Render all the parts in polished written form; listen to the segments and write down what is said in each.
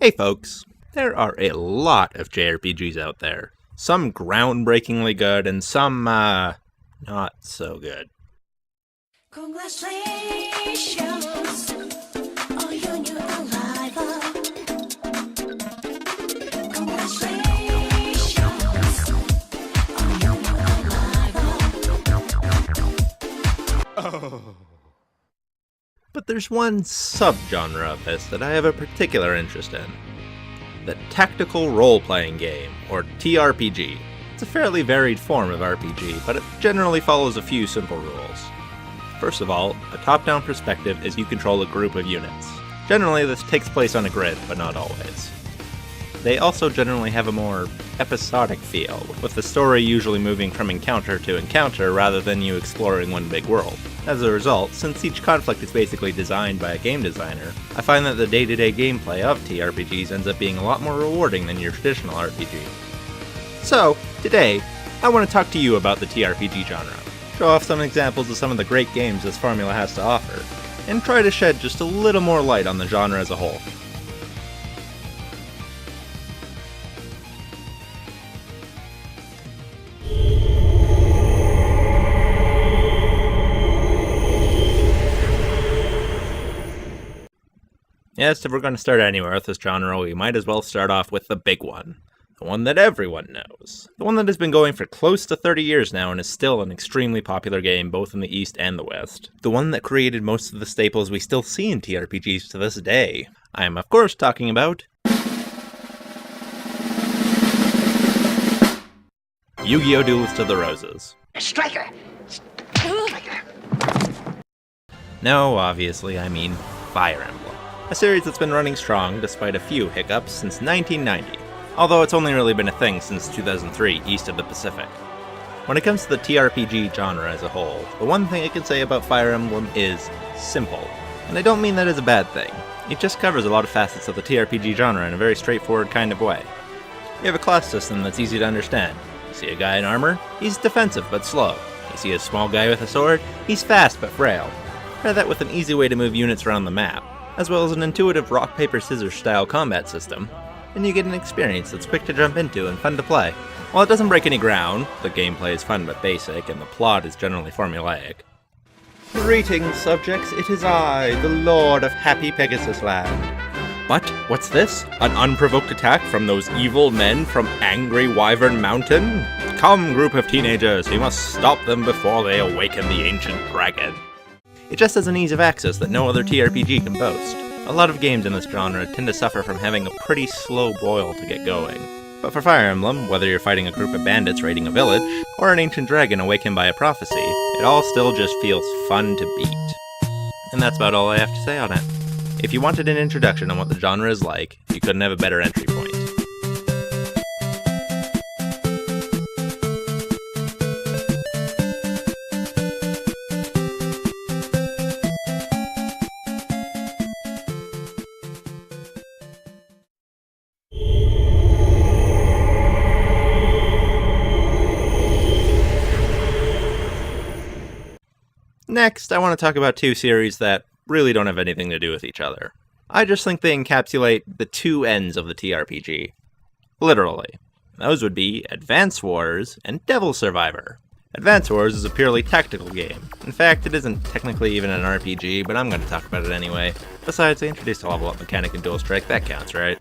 Hey folks, there are a lot of JRPGs out there. Some groundbreakingly good and some, not so good. Congratulations on your new arrival. Congratulations on your new arrival. Oh. But there's one subgenre of this that I have a particular interest in. The tactical role-playing game, or TRPG. It's a fairly varied form of RPG, but it generally follows a few simple rules. First of all, a top-down perspective is you control a group of units. Generally, this takes place on a grid, but not always. They also generally have a more episodic feel, with the story usually moving from encounter to encounter rather than you exploring one big world. As a result, since each conflict is basically designed by a game designer, I find that the day-to-day gameplay of TRPGs ends up being a lot more rewarding than your traditional RPG. So, today, I want to talk to you about the TRPG genre, show off some examples of some of the great games this formula has to offer, and try to shed just a little more light on the genre as a whole. Yes, if we're going to start anywhere with this genre, we might as well start off with the big one. The one that everyone knows. The one that has been going for close to 30 years now and is still an extremely popular game both in the East and the West. The one that created most of the staples we still see in TRPGs to this day. I am of course talking about Yu-Gi-Oh! Duelist of the Roses. Striker! Striker! No, obviously, I mean Fire Emblem. A series that's been running strong despite a few hiccups since 1990, although it's only really been a thing since 2003 east of the Pacific. When it comes to the TRPG genre as a whole, the one thing I can say about Fire Emblem is simple. And I don't mean that as a bad thing. It just covers a lot of facets of the TRPG genre in a very straightforward kind of way. You have a class system that's easy to understand. You see a guy in armor, he's defensive but slow. You see a small guy with a sword, he's fast but frail. Pair that with an easy way to move units around the map, as well as an intuitive rock-paper-scissors style combat system, and you get an experience that's quick to jump into and fun to play. While it doesn't break any ground, the gameplay is fun but basic, and the plot is generally formulaic. Greetings, subjects, it is I, the Lord of Happy Pegasus Land. But, what's this? An unprovoked attack from those evil men from Angry Wyvern Mountain? Come, group of teenagers, we must stop them before they awaken the ancient dragon. It just has an ease of access that no other TRPG can boast. A lot of games in this genre tend to suffer from having a pretty slow boil to get going. But for Fire Emblem, whether you're fighting a group of bandits raiding a village, or an ancient dragon awakened by a prophecy, it all still just feels fun to beat. And that's about all I have to say on it. If you wanted an introduction on what the genre is like, you couldn't have a better entry point. Next, I want to talk about two series that really don't have anything to do with each other. I just think they encapsulate the two ends of the TRPG. Literally. Those would be Advance Wars and Devil Survivor. Advance Wars is a purely tactical game. In fact, it isn't technically even an RPG, but I'm going to talk about it anyway. Besides, they introduced a level up mechanic in Dual Strike, that counts, right?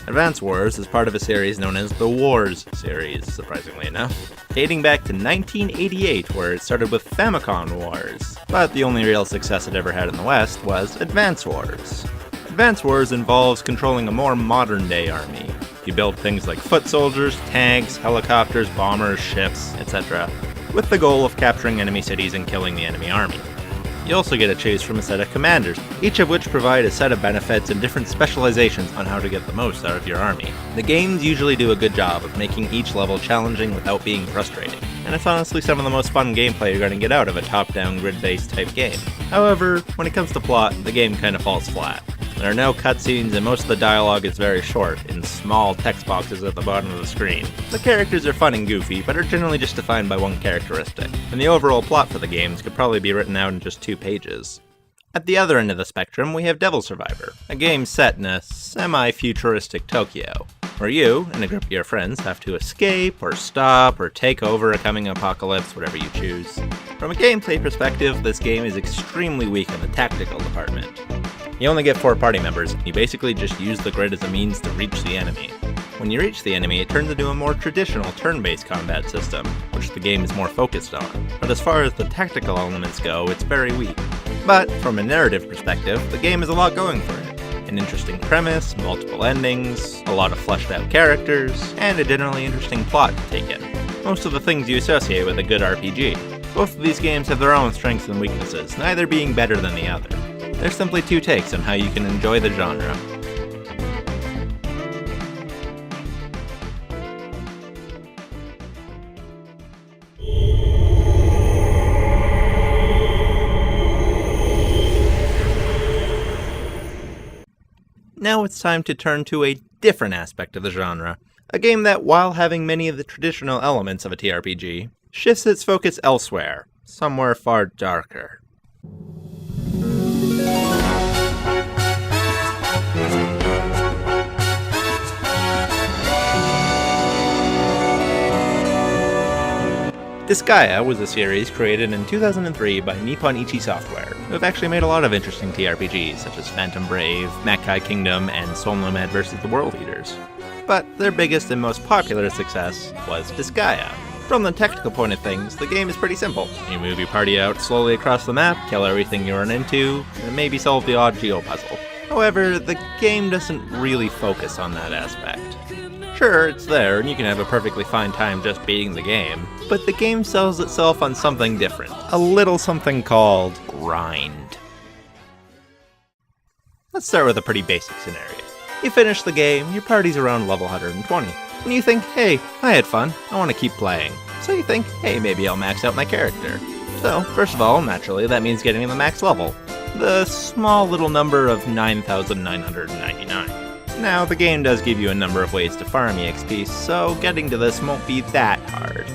Advance Wars is part of a series known as the Wars series, surprisingly enough, dating back to 1988, where it started with Famicom Wars. But the only real success it ever had in the West was Advance Wars. Advance Wars involves controlling a more modern-day army. You build things like foot soldiers, tanks, helicopters, bombers, ships, etc., with the goal of capturing enemy cities and killing the enemy army. You also get to choose from a set of commanders, each of which provide a set of benefits and different specializations on how to get the most out of your army. The games usually do a good job of making each level challenging without being frustrating, and it's honestly some of the most fun gameplay you're going to get out of a top-down grid-based type game. However, when it comes to plot, the game kind of falls flat. There are no cutscenes and most of the dialogue is very short, in small text boxes at the bottom of the screen. The characters are fun and goofy, but are generally just defined by one characteristic, and the overall plot for the games could probably be written out in just 2 pages. At the other end of the spectrum, we have Devil Survivor, a game set in a semi-futuristic Tokyo, where you and a group of your friends have to escape, or stop, or take over a coming apocalypse, whatever you choose. From a gameplay perspective, this game is extremely weak in the tactical department. You only get 4 party members, and you basically just use the grid as a means to reach the enemy. When you reach the enemy, it turns into a more traditional turn-based combat system, which the game is more focused on. But as far as the tactical elements go, it's very weak. But from a narrative perspective, the game has a lot going for it. An interesting premise, multiple endings, a lot of fleshed out characters, and a generally interesting plot to take in. Most of the things you associate with a good RPG. Both of these games have their own strengths and weaknesses, neither being better than the other. There's simply 2 takes on how you can enjoy the genre. Now it's time to turn to a different aspect of the genre. A game that, while having many of the traditional elements of a TRPG, shifts its focus elsewhere, somewhere far darker. Disgaea was a series created in 2003 by Nippon Ichi Software, who have actually made a lot of interesting TRPGs, such as Phantom Brave, Makai Kingdom, and Soul Nomad vs. the World Eaters. But their biggest and most popular success was Disgaea. From the technical point of things, the game is pretty simple. You move your party out slowly across the map, kill everything you run into, and maybe solve the odd geo-puzzle. However, the game doesn't really focus on that aspect. Sure, it's there, and you can have a perfectly fine time just beating the game, but the game sells itself on something different. A little something called grind. Let's start with a pretty basic scenario. You finish the game, your party's around level 120, and you think, hey, I had fun, I want to keep playing. So you think, hey, maybe I'll max out my character. So, first of all, naturally, that means getting the max level. The small little number of 9,999. Now, the game does give you a number of ways to farm EXP, so getting to this won't be that hard.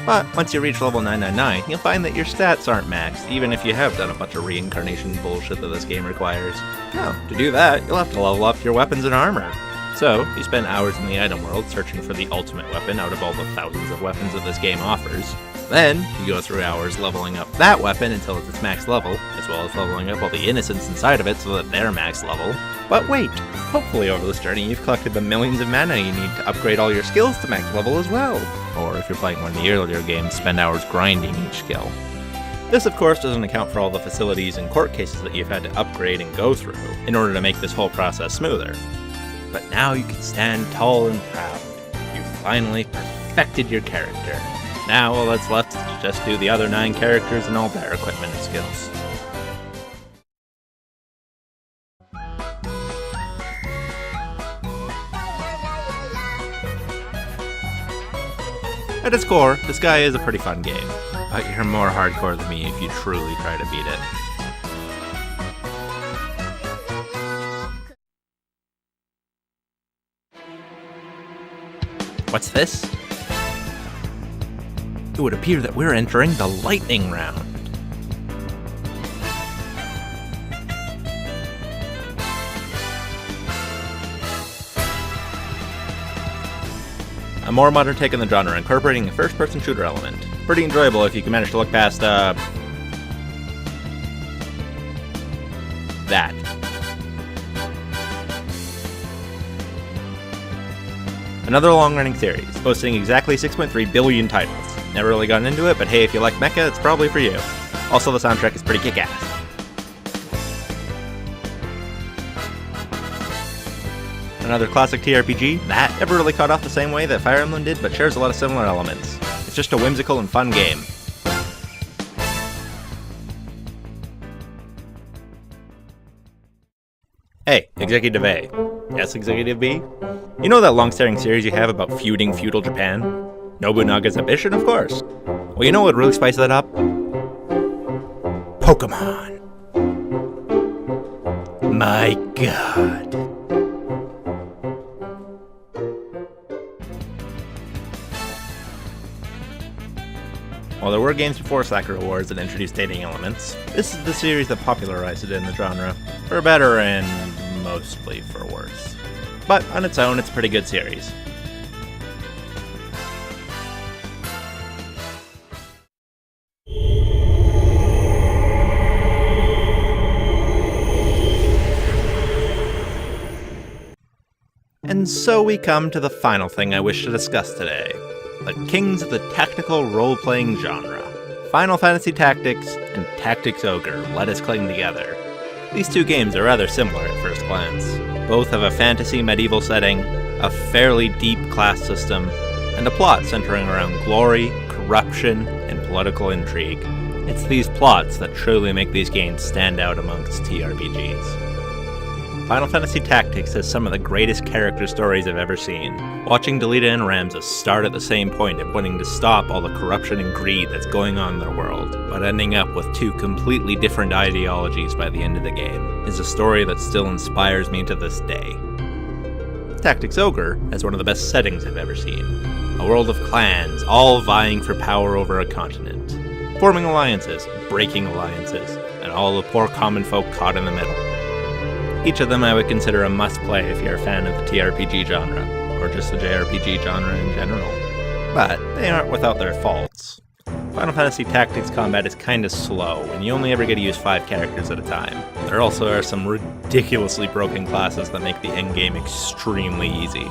But once you reach level 999, you'll find that your stats aren't maxed, even if you have done a bunch of reincarnation bullshit that this game requires. No, to do that, you'll have to level up your weapons and armor. So, you spend hours in the item world searching for the ultimate weapon out of all the thousands of weapons that this game offers. Then, you go through hours leveling up that weapon until it's its max level, as well as leveling up all the innocents inside of it so that they're max level. But wait! Hopefully over this journey you've collected the millions of mana you need to upgrade all your skills to max level as well. Or if you're playing one of the earlier games, spend hours grinding each skill. This of course doesn't account for all the facilities and court cases that you've had to upgrade and go through in order to make this whole process smoother. But now you can stand tall and proud. You've finally perfected your character. Now all that's left is to just do the other 9 characters and all their equipment and skills. At its core, Disgaea is a pretty fun game, but you're more hardcore than me if you truly try to beat it. What's this? It would appear that we're entering the lightning round. A more modern take on the genre, incorporating a first-person shooter element. Pretty enjoyable if you can manage to look past, that. Another long-running series, boasting exactly 6.3 billion titles. Never really gotten into it, but hey, if you like mecha, it's probably for you. Also, the soundtrack is pretty kick-ass. Another classic TRPG, that never really caught off the same way that Fire Emblem did, but shares a lot of similar elements. It's just a whimsical and fun game. Hey, Executive A. Yes, Executive B? You know that long-staring series you have about feuding feudal Japan? Nobunaga's ambition, of course. Well, you know what would really spice that up? Pokemon. My god. While there were games before Sakura Wars that introduced dating elements, this is the series that popularized it in the genre, for better and mostly for worse. But on its own, it's a pretty good series. And so we come to the final thing I wish to discuss today. The kings of the tactical role-playing genre. Final Fantasy Tactics and Tactics Ogre let us cling together. These two games are rather similar at first glance. Both have a fantasy medieval setting, a fairly deep class system, and a plot centering around glory, corruption, and political intrigue. It's these plots that truly make these games stand out amongst TRPGs. Final Fantasy Tactics has some of the greatest character stories I've ever seen. Watching Delita and Ramza start at the same point of wanting to stop all the corruption and greed that's going on in their world, but ending up with two completely different ideologies by the end of the game, is a story that still inspires me to this day. Tactics Ogre has one of the best settings I've ever seen. A world of clans, all vying for power over a continent. Forming alliances, breaking alliances, and all the poor common folk caught in the middle. Each of them I would consider a must-play if you're a fan of the TRPG genre, or just the JRPG genre in general. But they aren't without their faults. Final Fantasy Tactics combat is kinda slow, and you only ever get to use 5 characters at a time. There also are some ridiculously broken classes that make the endgame extremely easy.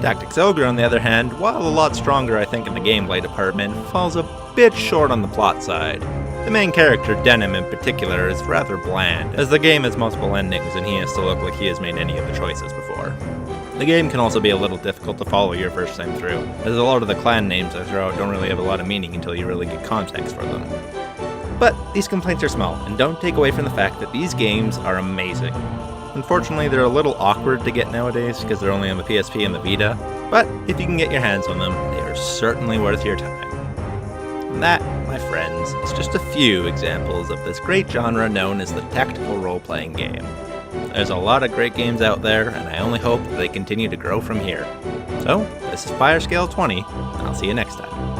Tactics Ogre, on the other hand, while a lot stronger I think in the gameplay department, falls a bit short on the plot side. The main character, Denim in particular, is rather bland, as the game has multiple endings and he has to look like he has made any of the choices before. The game can also be a little difficult to follow your first time through, as a lot of the clan names I throw out don't really have a lot of meaning until you really get context for them. But these complaints are small, and don't take away from the fact that these games are amazing. Unfortunately, they're a little awkward to get nowadays because they're only on the PSP and the Vita, but if you can get your hands on them, they are certainly worth your time. And that, my friends, is just a few examples of this great genre known as the tactical role-playing game. There's a lot of great games out there, and I only hope that they continue to grow from here. So, this is Fire Scale 20, and I'll see you next time.